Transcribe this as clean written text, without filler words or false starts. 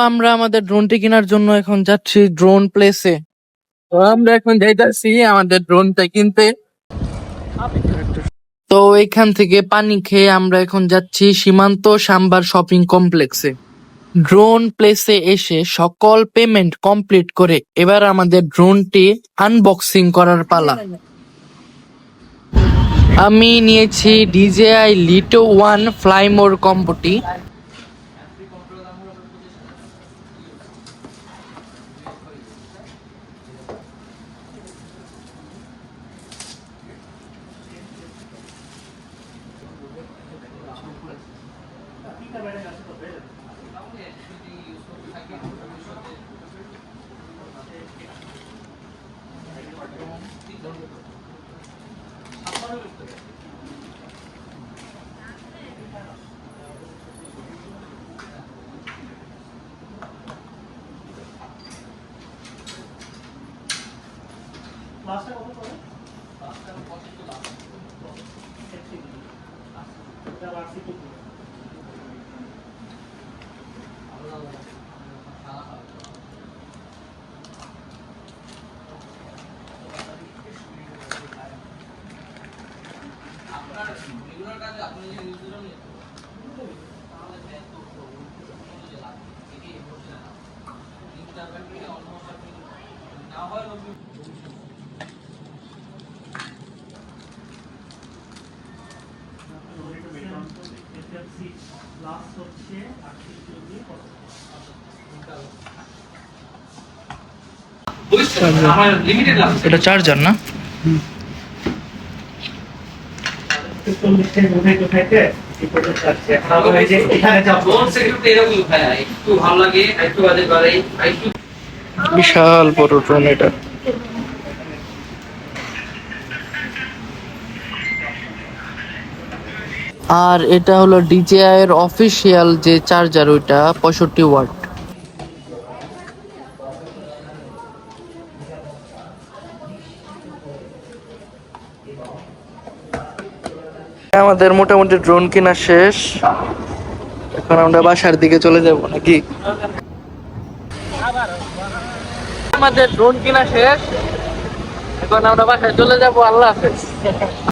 আমরা আমাদের ড্রোনটি কেনার জন্য এখন যাচ্ছি ড্রোন প্লেসে। তো আমরা এখন যাইতাছি আমাদের ড্রোনটা কিনতে। তো এখান থেকে পানি খেয়ে আমরা এখন যাচ্ছি সীমান্ত সাম্বার শপিং কমপ্লেক্সে। ড্রোন প্লেসে এসে সকল পেমেন্ট কমপ্লিট করে এবার আমাদের ড্রোনটি আনবক্সিং করার পালা। আমি নিয়েছি DJI লিটো 1 ফ্লাই মোর কম্বোটি। এটা চার্জার না? বিশাল বড় ড্রোন এটা। আর এটা হলো DJI এর অফিসিয়াল যে চার্জার, ওইটা 65 ওয়াট। আমাদের মোটামুটি ড্রোন কেনা শেষ, এখন আমরা বাসার দিকে চলে যাব নাকি? আমাদের ড্রোন কেনা শেষ, এখন আমরা বাসায় চলে যাব। আল্লাহ হাফেজ।